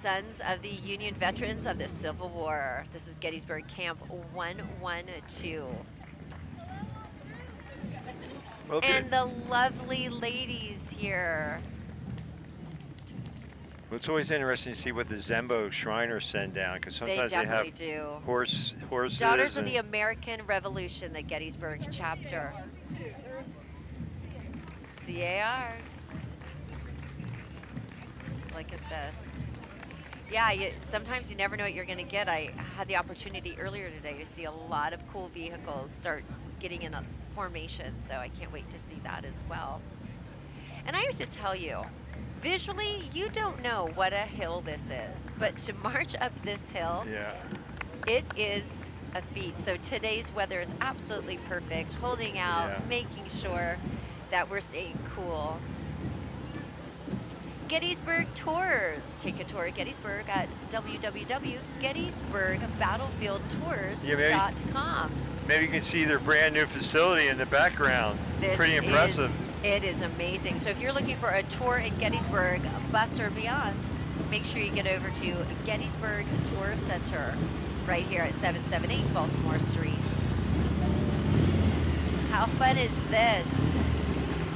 Sons of the Union Veterans of the Civil War. This is Gettysburg Camp 112. Okay. And the lovely ladies here. Well, it's always interesting to see what the Zembo Shriners send down, because sometimes They they have definitely do. horses. Daughters of the American Revolution, the Gettysburg chapter. CARs. Look at this. Yeah, sometimes you never know what you're going to get. I had the opportunity earlier today to see a lot of cool vehicles start getting in a formation, so I can't wait to see that as well. And I have to tell you, visually, you don't know what a hill this is, but to march up this hill, Yeah. it is a feat. So today's weather is absolutely perfect, holding out, Yeah. making sure that we're staying cool. Gettysburg Tours. Take a tour at Gettysburg at www.gettysburgbatoffieldtours.com. Maybe you can see their brand new facility in the background. Pretty impressive. It is amazing. So if you're looking for a tour in Gettysburg, bus or beyond, make sure you get over to Gettysburg Tour Center right here at 778 Baltimore Street. How fun is this?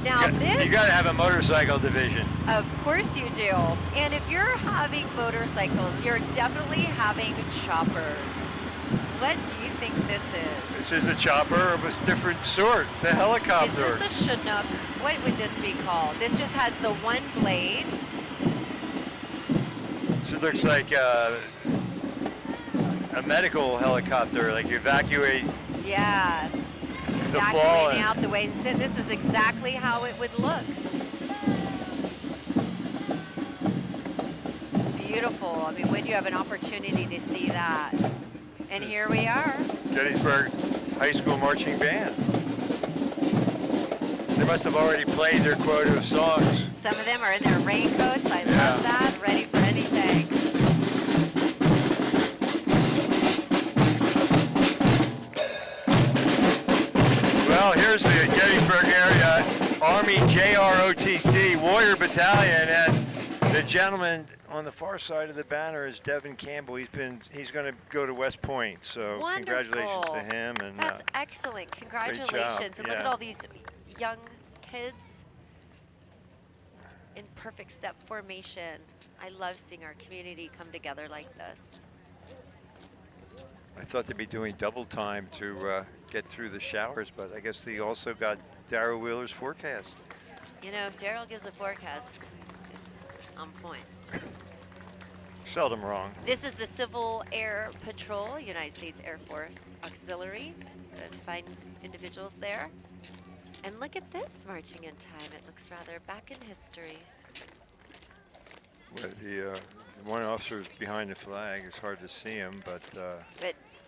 Now You gotta have a motorcycle division. Of course you do. And if you're having motorcycles, you're definitely having choppers. What do you think this is? This is a chopper of a different sort, the helicopter. Is this a Chinook? What would this be called? This just has the one blade. So it looks like a medical helicopter, like you evacuate. Yes. The Evacuating out the way. This is exactly how it would look. Beautiful. I mean, when do you have an opportunity to see that? And here we are. Gettysburg High School Marching Band. They must have already played their quota of songs. Some of them are in their raincoats. I love that. Ready for anything. Well, here's the Gettysburg area Army JROTC Warrior Battalion, and the gentleman on the far side of the banner is Devin Campbell. He's going to go to West Point, so Wonderful. Congratulations to him. And that's excellent. Congratulations. And look at all these young kids in perfect step formation. I love seeing our community come together like this. I thought they'd be doing double time to get through the showers, but I guess they also got Darryl Wheeler's forecast. You know, if Darryl gives a forecast, it's on point. Seldom wrong. This is the Civil Air Patrol, United States Air Force Auxiliary. Those fine individuals there. And look at this marching in time. It looks rather back in history. Well, the one officer's behind the flag. It's hard to see him, but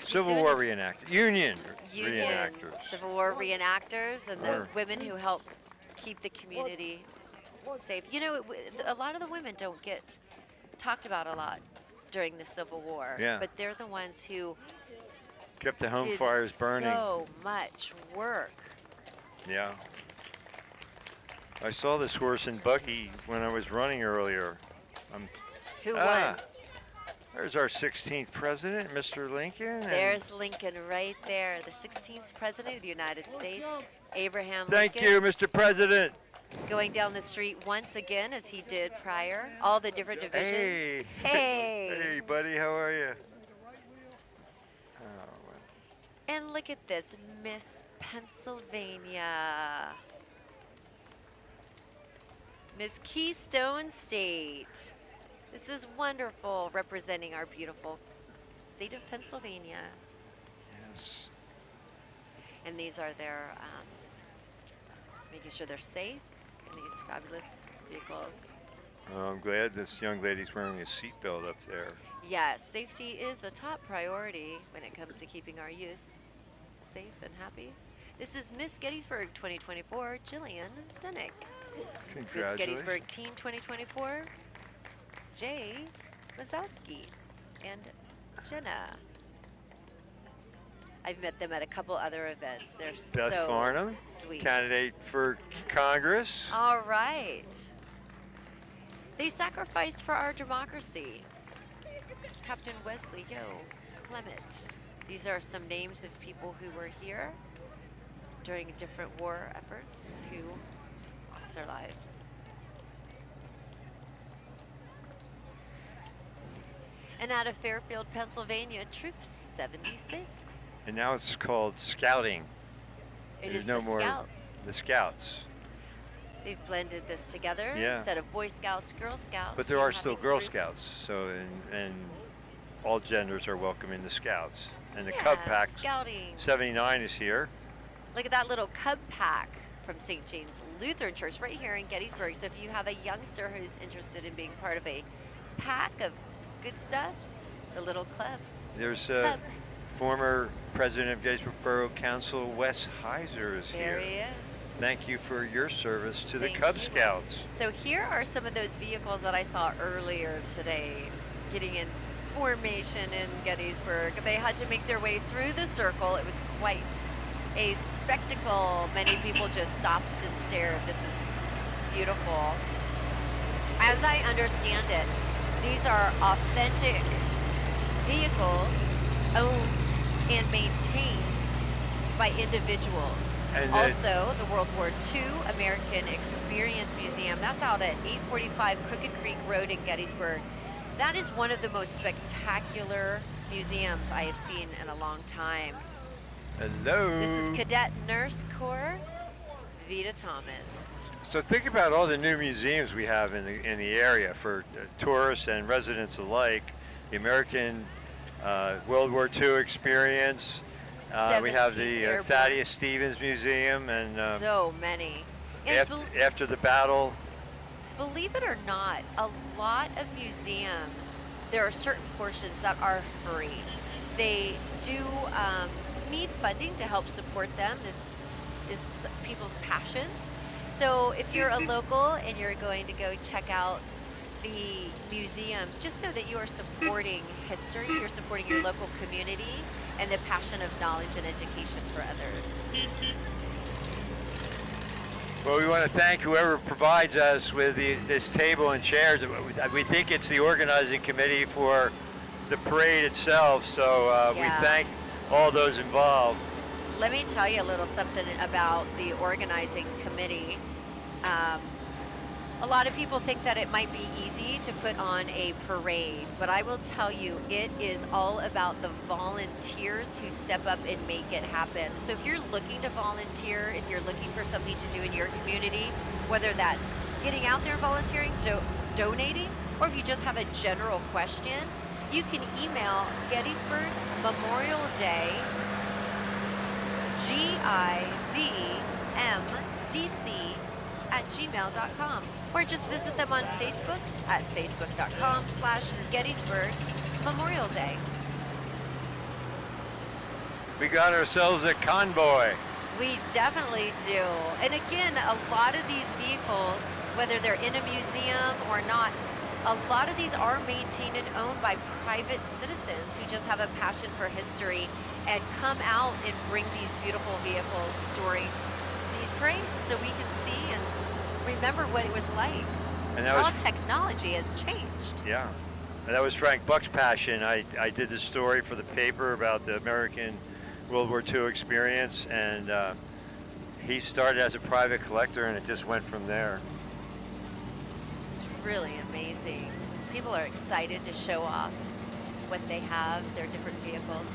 Civil doing War reenactors. Union Union reenactors. Civil War reenactors and the women who help keep the community safe. You know, a lot of the women don't get talked about a lot during the Civil War, but they're the ones who kept the home did fires burning. So much work. Yeah. I saw this horse and buggy when I was running earlier. Who won? There's our 16th president, Mr. Lincoln. There's Lincoln right there, the 16th president of the United States, Abraham Thank Lincoln. you, Mr. President. Going down the street once again, as he did prior. All the different divisions. Hey. Hey. Hey, buddy, how are you? And look at this, Miss Pennsylvania. Miss Keystone State. This is wonderful, representing our beautiful state of Pennsylvania. Yes. And these are their, making sure they're safe in these fabulous vehicles. I'm glad this young lady's wearing a seatbelt up there. Yes, safety is a top priority when it comes to keeping our youth safe and happy. This is Miss Gettysburg 2024, Jillian Dunick. Miss Gettysburg Teen 2024, Jay Mazowski and Jenna. I've met them at a couple other events. They're Beth so Farnham, sweet. candidate for Congress. All right. They sacrificed for our democracy. Captain Wesley Yo Clement. These are some names of people who were here during different war efforts who lost their lives. And out of Fairfield, Pennsylvania, Troop 76. And now it's called Scouting. It There's is no the more Scouts. the Scouts. They've blended this together Yeah. instead of Boy Scouts, Girl Scouts. But there you're are still having Girl group- Scouts, so and all genders are welcome in the Scouts. And the Yeah, Cub Pack Scouting. 79 is here. Look at that little Cub Pack from St. James Lutheran Church right here in Gettysburg. So if you have a youngster who's interested in being part of a pack of good stuff, the little club. There's Cub. former president of Gettysburg Borough Council, Wes Heiser, is There here. he is. Thank you for your service to the Thank Cub you, Wes. Scouts. So here are some of those vehicles that I saw earlier today, getting in formation in Gettysburg. They had to make their way through the circle. It was quite a spectacle. Many people just stopped and stared. This is beautiful. As I understand it, these are authentic vehicles owned and maintained by individuals. And Also, the World War II American Experience Museum, that's out at 845 Crooked Creek Road in Gettysburg. That is one of the most spectacular museums I have seen in a long time. Hello. This is Cadet Nurse Corps, Vita Thomas. So think about all the new museums we have in the area for tourists and residents alike. The American World War II Experience. We have 17th the Airborne. Thaddeus Stevens Museum, and So many. And after the battle. believe it or not, a lot of museums, there are certain portions that are free. They do need funding to help support them. This is people's passions. So if you're a local and you're going to go check out the museums, just know that you are supporting history, you're supporting your local community, and the passion of knowledge and education for others. Well, we want to thank whoever provides us with this table and chairs. We think it's the organizing committee for the parade itself, so we Yeah. thank all those involved. Let me tell you a little something about the organizing committee. A lot of people think that it might be easy to put on a parade, but I will tell you, it is all about the volunteers who step up and make it happen. So if you're looking to volunteer, if you're looking for something to do in your community, whether that's getting out there and volunteering, donating, or if you just have a general question, you can email Gettysburg Memorial Day, GIVMDC@gmail.com, or just visit them on Facebook at facebook.com/Gettysburg Memorial Day. We got ourselves a convoy. We definitely do. And again, a lot of these vehicles, whether they're in a museum or not, a lot of these are maintained and owned by private citizens who just have a passion for history and come out and bring these beautiful vehicles during these parades so we can see and remember what it was like. And that All was, technology has changed. yeah. And that was Frank Buck's passion. I did this story for the paper about the American World War II experience, and he started as a private collector, and it just went from there. It's really amazing. People are excited to show off what they have, their different vehicles.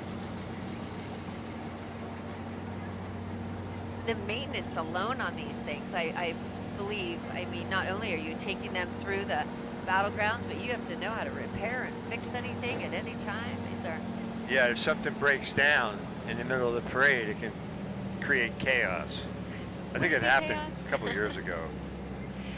The maintenance alone on these things, I believe, I mean, not only are you taking them through the battlegrounds, but you have to know how to repair and fix anything at any time. These are, Yeah, if something breaks down in the middle of the parade, it can create chaos. I think it happened Chaos. a couple of years ago.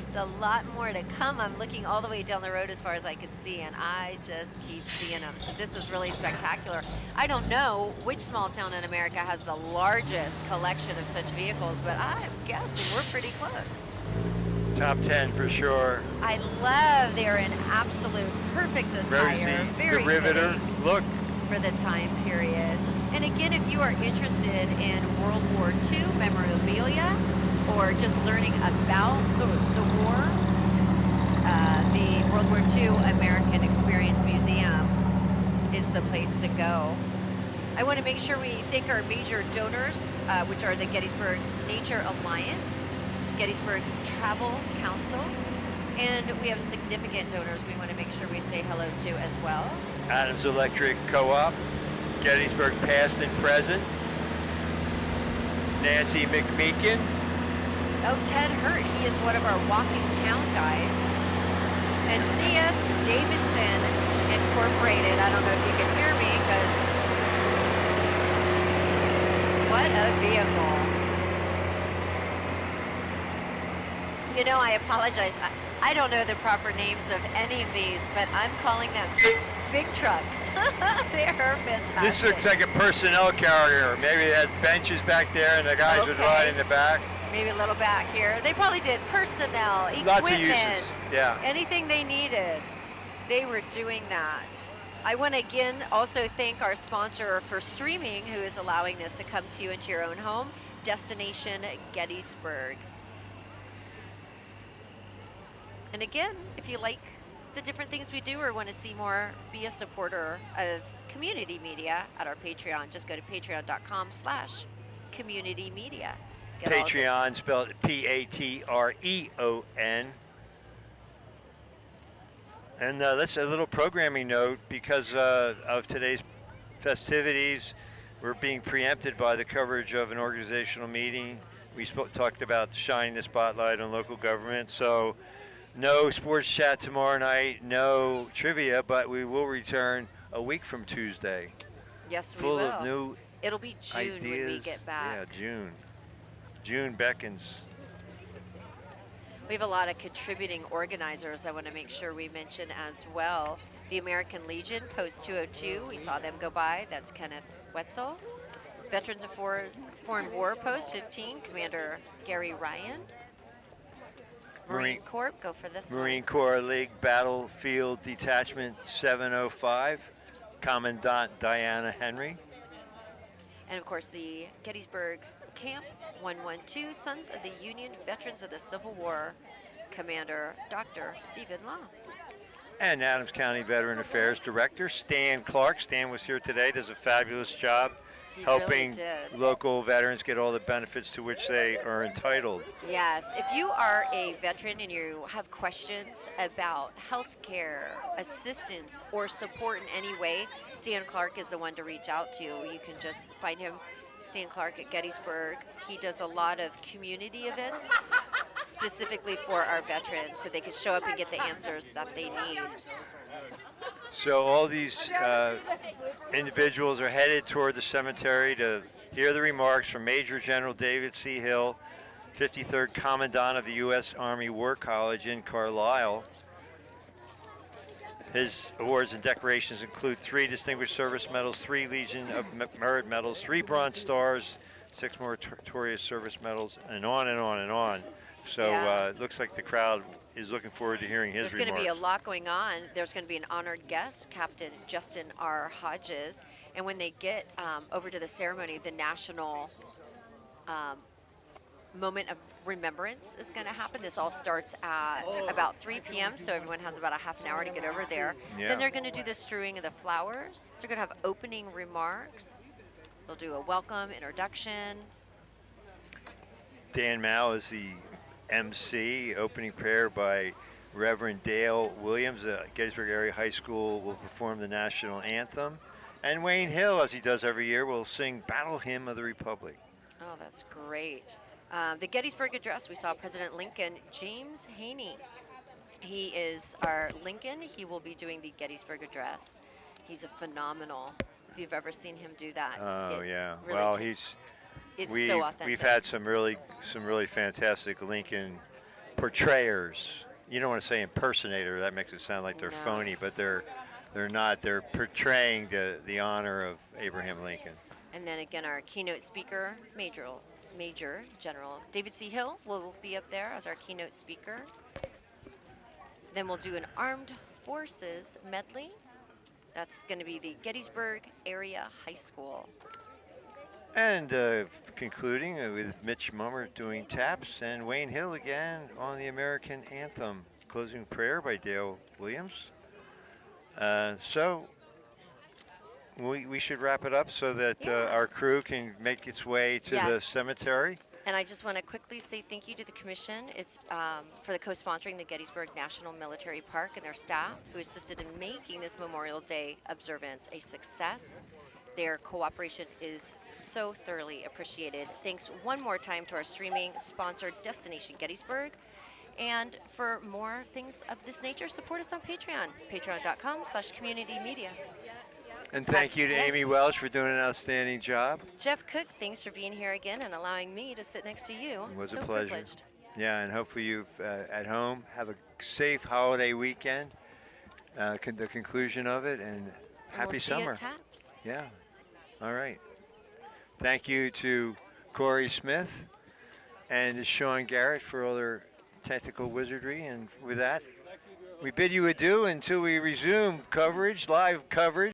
it's a lot more to come. I'm looking all the way down the road as far as I can see, and I just keep seeing them. So this is really spectacular. I don't know which small town in America has the largest collection of such vehicles, but I'm guessing we're pretty close. Top 10 for sure. I love they're in absolute perfect attire. Rosie, Very the Riveter. fitting Look, for the time period. And again, if you are interested in World War II memorabilia or just learning about the war, the World War II American Experience Museum the place to go. I want to make sure we thank our major donors, which are the Gettysburg Nature Alliance, Gettysburg Travel Council, and we have significant donors we want to make sure we say hello to as well. Adams Electric Co-op, Gettysburg past and present, Nancy McMeekin. Oh, Ted Hurt, he is one of our walking town guides. And C.S. Davidson Incorporated. I don't know if you can hear me because what a vehicle. You know, I apologize. I don't know the proper names of any of these, but I'm calling them big trucks. They are fantastic. This looks like a personnel carrier. Maybe they had benches back there and the guys would ride in the back. Maybe a little back here. They probably did personnel, equipment, lots of uses. Yeah. Anything they needed. They were doing that. I want to again also thank our sponsor for streaming, who is allowing this to come to you into your own home, Destination Gettysburg. And again, if you like the different things we do or want to see more, be a supporter of community media at our Patreon. Just go to patreon.com/communitymedia. Patreon, spelled Patreon. And that's a little programming note because of today's festivities. We're being preempted by the coverage of an organizational meeting. We talked about shining the spotlight on local government. So no sports chat tomorrow night, no trivia, but we will return a week from Tuesday. Yes, we full will. Of new It'll be June ideas. when we get back. Yeah, June. June beckons. We have a lot of contributing organizers I want to make sure we mention as well. The American Legion, Post 202, we saw them go by. That's Kenneth Wetzel. Veterans of Foreign War, Post 15, Commander Gary Ryan. Marine Corps, go for this Marine one. Corps League Battlefield Detachment 705, Commandant Diana Henry. And of course the Gettysburg Camp 112, Sons of the Union Veterans of the Civil War, Commander Dr. Stephen Law. And Adams County Veteran Affairs Director Stan Clark. Stan was here today, does a fabulous job helping local veterans get all the benefits to which they are entitled. Yes, if you are a veteran and you have questions about health care, assistance, or support in any way, Stan Clark is the one to reach out to. You can just find him, Stan Clark at Gettysburg. He does a lot of community events specifically for our veterans so they can show up and get the answers that they need. So all these individuals are headed toward the cemetery to hear the remarks from Major General David C. Hill, 53rd Commandant of the U.S. Army War College in Carlisle. His awards and decorations include 3 Distinguished Service Medals, 3 Legion of Merit Medals, 3 Bronze Stars, 6 Meritorious Service Medals, and on and on and on. So it looks like the crowd is looking forward to hearing his remarks. There's going to be a lot going on. There's going to be an honored guest, Captain Justin R. Hodges. And when they get over to the ceremony, the national moment of remembrance is going to happen. This all starts at about 3 p.m., so everyone has about a half an hour to get over there. Yeah. Then they're going to do the strewing of the flowers. They're going to have opening remarks. They'll do a welcome, introduction. Dan Mao is the MC. Opening prayer by Reverend Dale Williams. Gettysburg Area High School will perform the national anthem. And Wayne Hill, as he does every year, will sing Battle Hymn of the Republic. Oh, that's great. The Gettysburg Address, we saw President Lincoln, James Haney. He is our Lincoln. He will be doing the Gettysburg Address. He's a phenomenal, if you've ever seen him do that. Oh, yeah. Really well, it's so authentic. We've had some really fantastic Lincoln portrayers. You don't want to say impersonator. That makes it sound like they're phony, but they're not. They're portraying the honor of Abraham Lincoln. And then again, our keynote speaker, Major General David C. Hill will be up there as our keynote speaker. Then we'll do an Armed Forces medley. That's going to be the Gettysburg Area High School. And concluding with Mitch Mummer doing taps and Wayne Hill again on the American anthem. Closing prayer by Dale Williams. So we should wrap it up so that Yeah. our crew can make its way to the Yes. cemetery. And I just want to quickly say thank you to the commission. It's for the co-sponsoring the Gettysburg National Military Park and their staff who assisted in making this Memorial Day observance a success. Their cooperation is so thoroughly appreciated. Thanks one more time to our streaming sponsor, Destination Gettysburg. And for more things of this nature, support us on Patreon, patreon.com/communitymedia. And thank you to Yes. Amy Welch for doing an outstanding job. Jeff Cook, thanks for being here again and allowing me to sit next to you. It was So a pleasure. privileged. Yeah, and hopefully you at home have a safe holiday weekend, the conclusion of it, and And happy we'll see you summer. at TAPS. Yeah. All right. Thank you to Corey Smith and to Sean Garrett for all their technical wizardry. And with that, we bid you adieu until we resume coverage, live coverage.